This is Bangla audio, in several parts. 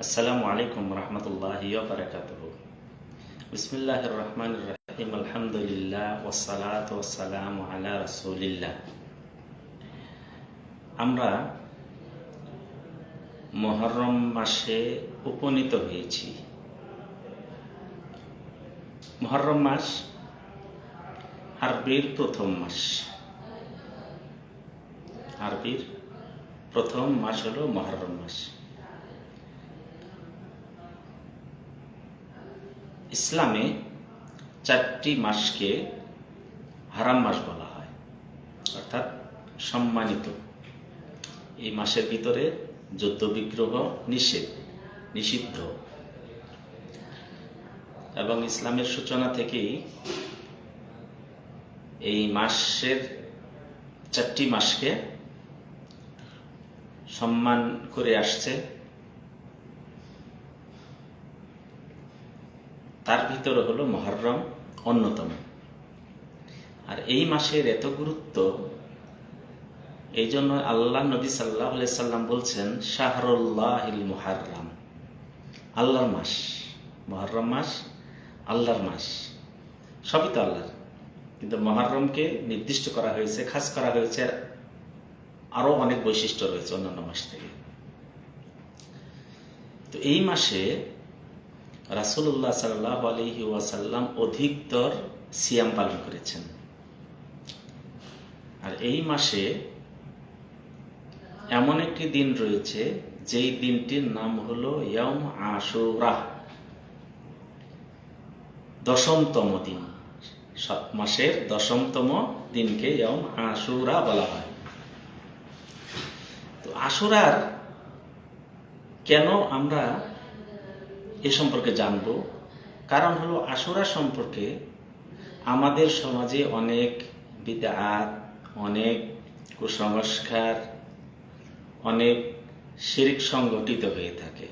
আসসালামু আলাইকুম রহমতুল্লাহি ওয়া বারাকাতুহু। বিসমিল্লাহির রহমানির রহিম। আলহামদুলিল্লাহ ওয়াসসালাতু ওয়াসসালামু আলা রাসূলিল্লাহ। আমরা মুহররম মাসে উপনীত হয়েছি। মুহররম মাস আরবির প্রথম মাস। আরবির প্রথম মাস হলো মুহররম মাস। ইসলামে 4টি মাসকে হারাম মাস বলা হয়, অর্থাৎ সম্মানিত। এই মাসের ভিতরে যুদ্ধ বিগ্রহ নিষিদ্ধ, এবং ইসলামের সূচনা থেকেই এই মাসের 4টি মাসকে সম্মান করে আসছে। তার ভিতরে হলো মুহররম অন্যতম। আর এই মাসের এত গুরুত্ব, এই জন্য আল্লাহ নবী সাল্লাল্লাহু আলাইহি সাল্লাম বলছেন, শাহরুল্লাহিল মুহররম, আল্লাহর মাস। মুহররম মাস আল্লাহর মাস। সবই তো আল্লাহর, কিন্তু মুহররমকে নির্দিষ্ট করা হয়েছে, খাস করা হয়েছে। আরো অনেক বৈশিষ্ট্য রয়েছে অন্যান্য মাস থেকে। তো এই মাসে রাসূলুল্লাহ সাল্লাল্লাহু আলাইহি ওয়াসাল্লাম অধিকতর সিয়াম পালন করেছেন। আর এই মাসে এমন একটি দিন রয়েছে, যেই দিনটির নাম হলো ইয়াউম আশুরা, 10তম দিন। মাসের 10তম দিনকে ইয়াউম আশুরা বলা হয়। তো আশুরার কেন আমরা এ সম্পর্কে জানব? কারণ হলো, আশুরা সম্পর্কে আমাদের সমাজে অনেক বিদআত, অনেক কুসংস্কার, অনেক শিরক সংগঠিত হয়ে থাকে।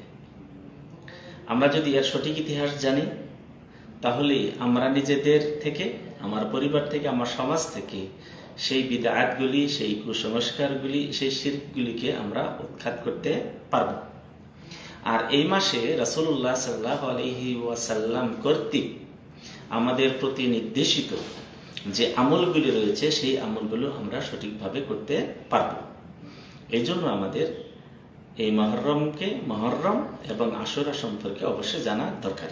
আমরা যদি এর সঠিক ইতিহাস জানি, তাহলে আমরা নিজেদের থেকে, আমার পরিবার থেকে, আমার সমাজ থেকে সেই বিদআতগুলি, সেই কুসংস্কারগুলি, সেই শিরকগুলিকে আমরা উৎখাত করতে পারব। আর এই মাসে রাসূলুল্লাহ সাল্লাল্লাহু আলাইহি ওয়াসাল্লাম কর্তৃক আমাদের প্রতি নির্দেশিত যে আমলগুলি রয়েছে, সেই আমলগুলো আমরা সঠিকভাবে করতে পারব। এই জন্য আমাদের এই মুহররম এবং আশুরা সম্পর্কে অবশ্যই জানা দরকার।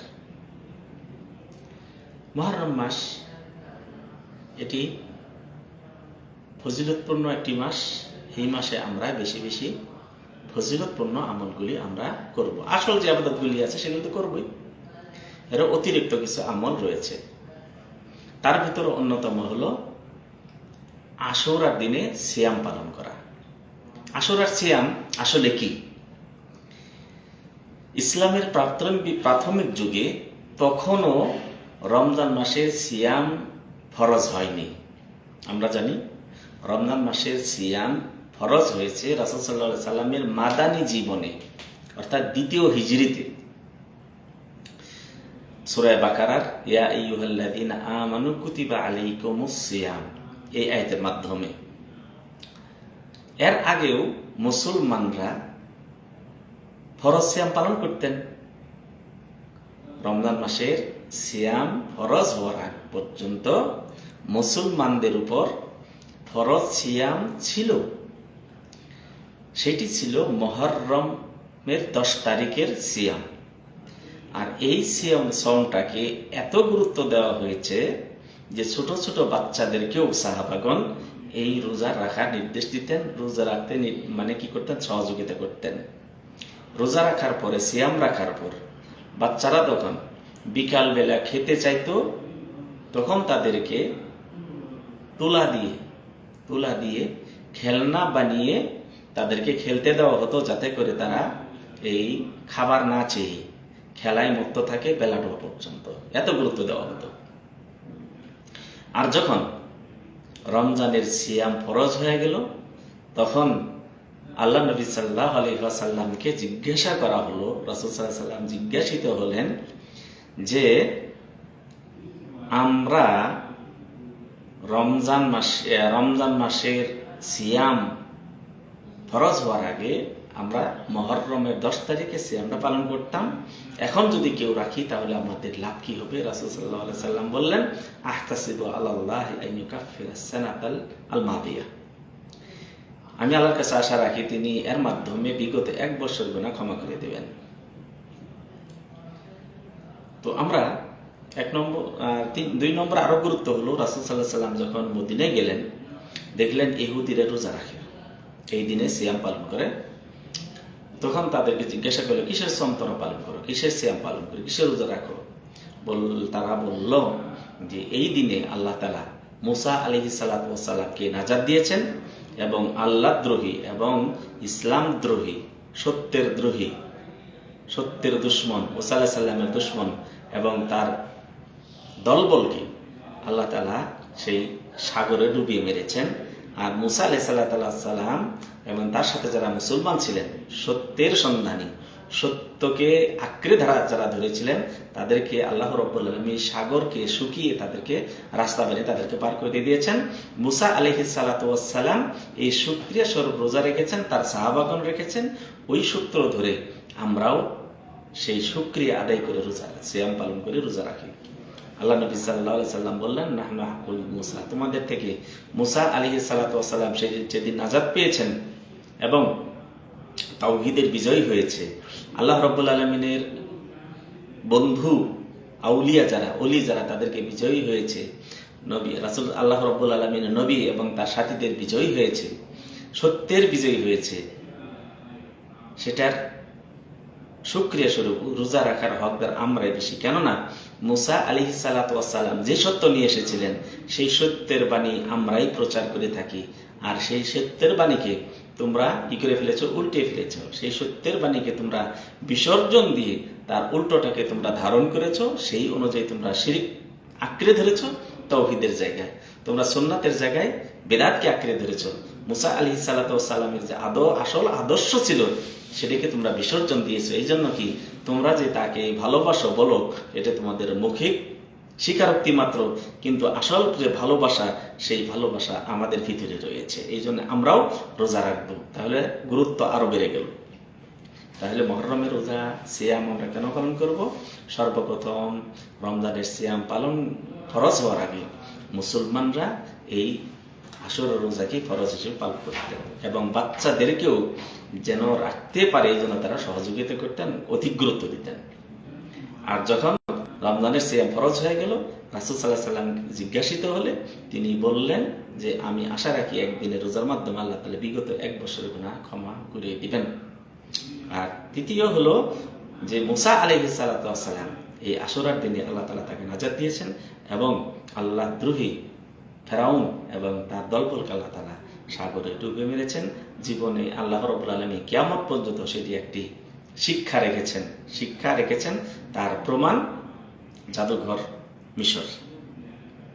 মুহররম মাস এটি ফজিলতপূর্ণ একটি মাস। এই মাসে আমরা বেশি বেশি ফজিলতপূর্ণ আমলগুলি আমরা করব। আসল যে ইবাদতগুলি আছে সেগুলো তো করবই, এর অতিরিক্ত কিছু আমল রয়েছে। তার ভিতরে অন্যতম হলো আশুরার দিনে সিয়াম পালন করা। আশুরার সিয়াম আসলে কি? ইসলামের প্রাথমিক যুগে তখনও রমজান মাসের সিয়াম ফরজ হয়নি। আমরা জানি রমজান মাসের সিয়াম ফরজ হয়েছে রাসূল সাল্লাল্লাহু আলাইহি সাল্লামের মাদানী জীবনে, অর্থাৎ দ্বিতীয় হিজরিতে। সূরা বাকারার ইয়া আইয়ুহাল্লাযীনা আমানু কুতিবা আলাইকুমুস সিয়াম, এই আয়াতের মাধ্যমে। এর আগেও মুসলমানরা ফরজ সিয়াম পালন করতেন। রমজান মাসের সিয়াম ফরজ হওয়ার আগ পর্যন্ত মুসলমানদের উপর ফরজ সিয়াম ছিল। সেটি ছিল মুহররমের 10 তারিখের সিয়াম। আর এই সিয়ামটাকে এত গুরুত্ব দেওয়া হয়েছে যে ছোট ছোট বাচ্চাদেরকেও সাহাবাগণ এই রোজা রাখার নির্দেশ দিতেন। রোজা রাখতে মানে কি করতেন? সহযোগিতা করতেন। রোজা রাখার পরে, সিয়াম রাখার পর বাচ্চারা তখন বিকাল বেলা খেতে চাইতো, তখন তাদেরকে তুলা দিয়ে খেলনা বানিয়ে তাদেরকে খেলতে দেওয়া হতো, যাতে করে তারা এই খাবার না চেয়ে খেলায় মুক্ত থাকে বেলা ডোবা পর্যন্ত। এত গুরুত্ব দেওয়া হতো। আর যখন রমজানের সিয়াম ফরজ হয়ে গেল, তখন আল্লাহ নবী সাল্লাল্লাহু আলাইহি ওয়াসাল্লামকে জিজ্ঞাসা করা হলো, রাসূল সাল্লাল্লাহু আলাইহি ওয়াসাল্লাম জিজ্ঞাসিত হলেন যে, আমরা রমজান মাসের সিয়াম ফরজ হওয়ার আগে আমরা মুহররমের 10 তারিখে সিয়ামটা পালন করতাম। এখন যদি কেউ রাখি তাহলে আমাদের লাভ কি হবে? রাসূল সাল্লাল্লাহু আলাইহি সাল্লাম বললেন, আহতাসিবু আলাল্লাহি আন ইউকাফিরাস সানাতাল মাদিয়া, আমি আল্লাহর কাছে আশা রাখি তিনি এর মাধ্যমে বিগত 1 বছর গুনাহ ক্ষমা করে দেবেন। তো আমরা 1 নম্বর 2 নম্বর আরো গুরুত্ব হলো, রাসূল সাল্লাল্লাহু আলাইহি সাল্লাম যখন মদিনায় গেলেন দেখলেন ইহুদিরা রোজা রাখে, এই দিনে সিয়াম পালন করে। তখন তাদেরকে জিজ্ঞাসা করলো, কিসের সোম তোমরা পালন করো, কিসের সিয়াম পালন করো, কিসের রোজা রাখো? তারা বলল যে এই দিনে আল্লাহ তাআলা মুসা আলাইহিস সালাতু ওয়াস সালামকে নাজাত দিয়েছেন এবং আল্লাহ দ্রোহী এবং ইসলাম দ্রোহী, সত্যের দ্রোহী, সত্যের দুশমন, মুসা আলাইহিস সালামের দুশমন এবং তার দলবলকে আল্লাহ তাআলা সেই সাগরে ডুবিয়ে মেরেছেন। আর মুসা আলাইহিস সালাম এবং তার সাথে যারা মুসলমান ছিলেন, সত্যের সন্ধানী, সত্যকে আঁকড়ে যারা ধরেছিলেন, তাদেরকে আল্লাহ রাব্বুল আলামিন সাগরকে শুকিয়ে তাদেরকে রাস্তা বানিয়ে তাদেরকে পার করে দিয়ে দিয়েছেন। মুসা আলাইহিস সালাম এই শুকরিয়া স্বরূপ রোজা রেখেছেন, তার সাহাবাগণ রেখেছেন। ওই সূত্র ধরে আমরাও সেই শুকরিয়া আদায় করে রোজা সিয়াম পালন করে রোজা রাখি। আল্লাহ নবী সাল্লাল্লাহু আলাইহি সাল্লাম বললেন, নাহনু আহকুল মুসা, তোমাদের থেকে মুসা আলাইহিস সালাম সেদিন নাজাত পেয়েছেন এবং তাওহীদের বিজয় হয়েছে। আল্লাহ রাব্বুল আলামিনের বন্ধু আউলিয়া যারা, ওলি যারা, তাদেরকে বিজয়ী হয়েছে। নবী রাসূল আল্লাহ রাব্বুল আলামিনের নবী এবং তার সাথীদের বিজয়ী হয়েছে, সত্যের বিজয়ী হয়েছে। সেটার শুকরিয়া স্বরূপ রোজা রাখার হকদার আমরাই বেশি। কেননা মুসা আলাইহিস সালাম যে সত্য নিয়ে এসেছিলেন সেই সত্যের বাণী আমরাই প্রচার করে থাকি। আর সেই সত্যের বাণীকে তোমরা কি করে ফেলেছো? উল্টে ফেলেছো। সেই সত্যের বাণীকে তোমরা বিসর্জন দিয়ে তার উল্টোটাকে তোমরা ধারণ করেছো। সেই অনুযায়ী তোমরা শিরক আঁকড়ে ধরেছো তাওহীদের জায়গায়, তোমরা সুন্নাতের জায়গায় বেদাতকে আঁকড়ে ধরেছো। মুসা আলাইহিস সালামের যে আসল আদর্শ ছিল সেটাকে তোমরা বিসর্জন দিয়েছো। এই জন্য কি তোমরা যে তাকে ভালোবাসো বলো, এটা তোমাদের মৌখিক স্বীকারোক্তি মাত্র, কিন্তু আসল যে ভালোবাসা, সেই ভালোবাসা আমাদের ভিতরে রয়েছে। এই জন্য আমরাও রোজা রাখবো। তাহলে গুরুত্ব আরো বেড়ে গেল। তাহলে মুহররমের রোজা সিয়াম আমরা কেন পালন করব? সর্বপ্রথম রমজানের সিয়াম পালন ফরজ হওয়ার আগে মুসলমানরা এই আশুরার রোজাকে ফরজ হিসেবে পালন করতেন এবং বাচ্চাদেরকেও যেন রাখতে পারে এই জন্য তারা সহযোগিতা করতেন, অধিক গুরুত্ব দিতেন। আর যখন রমজানের সিয়াম ফরজ হয়ে গেল, রাসূল সাল্লাল্লাহু আলাইহি সাল্লাম জিজ্ঞাসিত হলে তিনি বললেন যে আমি আশা রাখি একদিনের রোজার মাধ্যমে আল্লাহ তাআলা বিগত 1 বছরের গুনাহ ক্ষমা করে দিবেন। আর তৃতীয় হলো যে মুসা আলাইহিস সালাম এই আশুরার দিনে আল্লাহ তাআলা তাকে নাজাত দিয়েছেন এবং আল্লাহ দ্রোহী ফেরাউন এবং তার দলবলকে আল্লাহ তাআলা সাগরে ডুবে মেরেছেন। জীবনে আল্লাহ রাব্বুল আলামিন কিয়ামত পর্যন্ত সেটি একটি শিক্ষা রেখেছেন। তার প্রমাণ জাদুঘর মিশর,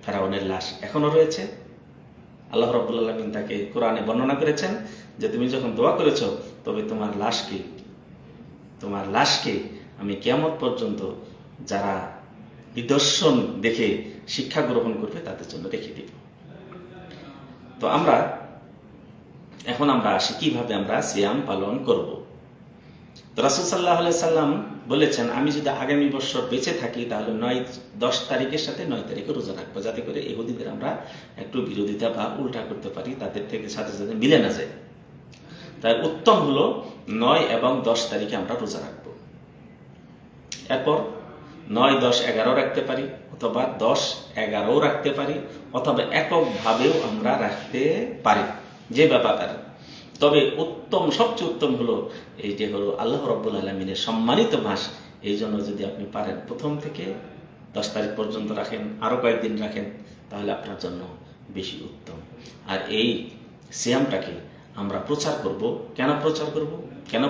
ফেরাউনের লাশ এখনো রয়েছে। আল্লাহ রাব্বুল আলামিন তাকে কোরআনে বর্ণনা করেছেন যে তুমি যখন দোয়া করেছো, তবে তোমার লাশকে আমি কিয়ামত পর্যন্ত যারা নিদর্শন দেখে শিক্ষা গ্রহণ করবে তাদের জন্য রেখে দিব। তো এখন আমরা আসি কিভাবে আমরা সিয়াম পালন করব। তো রাসূল সাল্লাল্লাহু আলাইহি সাল্লাম বলেছেন, আমি যদি আগামী বছর বেঁচে থাকি তাহলে 10 তারিখের সাথে 9 তারিখে রোজা রাখবো, যাতে করে ইহুদিদের আমরা একটু বিরোধিতা বা উল্টা করতে পারি, তাদের থেকে সাথে সাথে মিলে না যায়। তাই উত্তম হলো 9 এবং 10 তারিখে আমরা রোজা রাখবো। এরপর 9, 10, 11 রাখতে পারি, অথবা 10, 11 রাখতে পারি, অথবা এককভাবেও আমরা রাখতে পারি, যে ব্যাপার। তবে সবচেয়ে উত্তম হলো এই যে হলো আল্লাহ রাব্বুল আলামিনের সম্মানিত মাস। এই জন্য যদি আপনি পারেন প্রথম থেকে 10 তারিখ পর্যন্ত রাখেন, আরো কয়েকদিন রাখেন, তাহলে আপনার জন্য বেশি উত্তম। আর এই সিয়ামটাকে আমরা প্রচার করব। কেন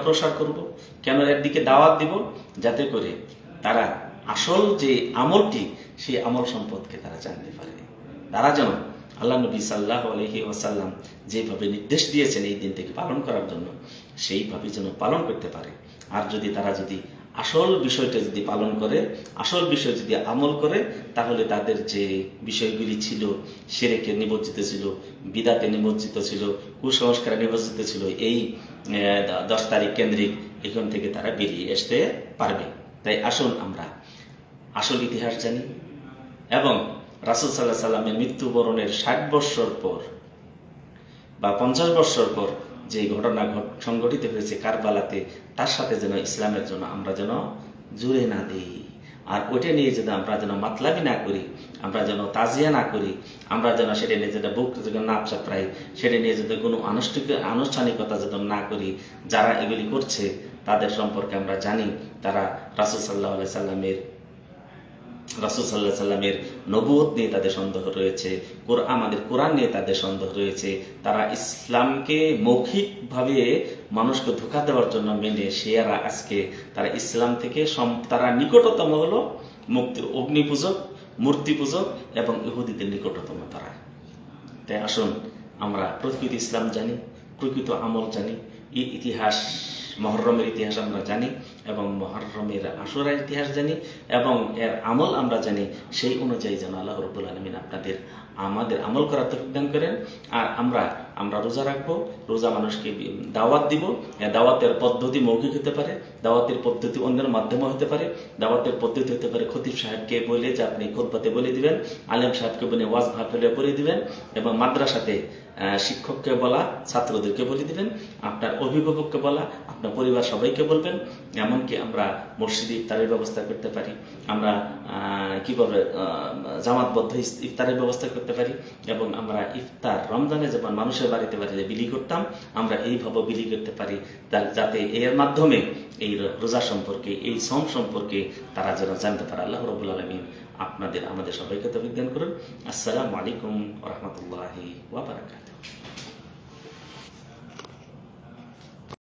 প্রসার করব? কেন এর দিকে দাওয়াত দিব? যাতে করে তারা আসল যে আমলটি, সেই আমল সম্পদকে তারা জানতে পারে। তারা যেন আল্লাহ নবী সাল্লাল্লাহু আলাইহি ওয়াসাল্লাম যেভাবে নির্দেশ দিয়েছেন এই দিনটিকে পালন করার জন্য, সেইভাবে যেন পালন করতে পারে। আর তারা যদি আসল বিষয়টা যদি পালন করে, আসল বিষয় যদি আমল করে, তাহলে তাদের যে বিষয়গুলি ছিল, শিরকে নিমজ্জিত ছিল, বিদাতে নিমজ্জিত ছিল, কুসংস্কারে নিমজ্জিত ছিল, এই 10 তারিখ কেন্দ্রিক এখান থেকে তারা বেরিয়ে আসতে পারবে। তাই আসুন আমরা আসল ইতিহাস জানি এবং রাসূল সাল্লাল্লাহু আলাইহি সাল্লামের মৃত্যুবরণের 60 বৎসর পর বা 50 বৎসর পর যে ঘটনা সংঘটিত হয়েছে কারবালাতে, তার সাথে যেন ইসলামের জন্য আমরা যেন জুড়ে না দিই। আর ওইটা নিয়ে যেন আমরা যেন মাতলামি না করি, আমরা যেন তাজিয়া না করি, আমরা যেন সেটা নিয়ে যেটা বুক না চাপড়াই, সেটা নিয়ে যেন কোনো আনুষ্ঠানিকতা যেন না করি। যারা এগুলি করছে তাদের সম্পর্কে আমরা জানি, তারা রাসূল সাল্লাল্লাহু আলাইহি সাল্লামের নবুয়ত নিয়ে তাদের সন্দেহ রয়েছে, আমাদের কোরআন নিয়ে তাদের সন্দেহ রয়েছে। তারা ইসলামকে মৌখিকভাবে মানুষকে ধোঁকা দেওয়ার জন্য মেনে শিয়ারা আজকে তারা ইসলাম থেকে তারা নিকটতম হলো অগ্নি পূজক, মূর্তি পূজক এবং ইহুদিদের নিকটতম তারা। তাই আসুন আমরা প্রকৃত ইসলাম জানি, প্রকৃত আমল জানি, এই ইতিহাস মুহররমের ইতিহাস আমরা জানি এবং মুহররমের আশুরার ইতিহাস জানি এবং এর আমল আমরা জানি। সেই অনুযায়ী যেন আল্লাহ রাব্বুল আলামিন আমাদের আমল করার তৌফিক দান করেন। আর আমরা রোজা রাখবো, রোজা মানুষকে দাওয়াত দিব। দাওয়াতের পদ্ধতি মৌখিক হতে পারে, দাওয়াতের পদ্ধতি অন্যের মাধ্যমে হতে পারে, দাওয়াতের পদ্ধতি হতে পারে খতিব সাহেবকে বলে যে আপনি খুতবাতে বলে দিবেন, আলেম সাহেবকে বলে ওয়াজ মাহফিলে বলে দিবেন এবং মাদ্রাসাতে শিক্ষককে বলা, ছাত্রদেরকে বলে দিবেন, আপনার অভিভাবককে বলা, আপনার পরিবার সবাইকে বলবেন। এমনকি আমরা মসজিদে ইফতারের ব্যবস্থা করতে পারি, আমরা কিভাবে জামাতবদ্ধ ইফতারের ব্যবস্থা করতে পারি এবং আমরা ইফতার রমজানে যেমন মানুষের বাড়িতে বাড়িতে বিলি করতাম, আমরা এইভাবে বিলি করতে পারি, যাতে এর মাধ্যমে এই রোজা সম্পর্কে, এই সম সম্পর্কে তারা যেন জানতে পারে। আল্লাহ রাব্বুল আলামিন আমাদের সবাইকে তৌফিক দান করুন। আসসালামু আলাইকুম ওয়া রাহমাতুল্লাহি ওয়া বারাকাতুহু।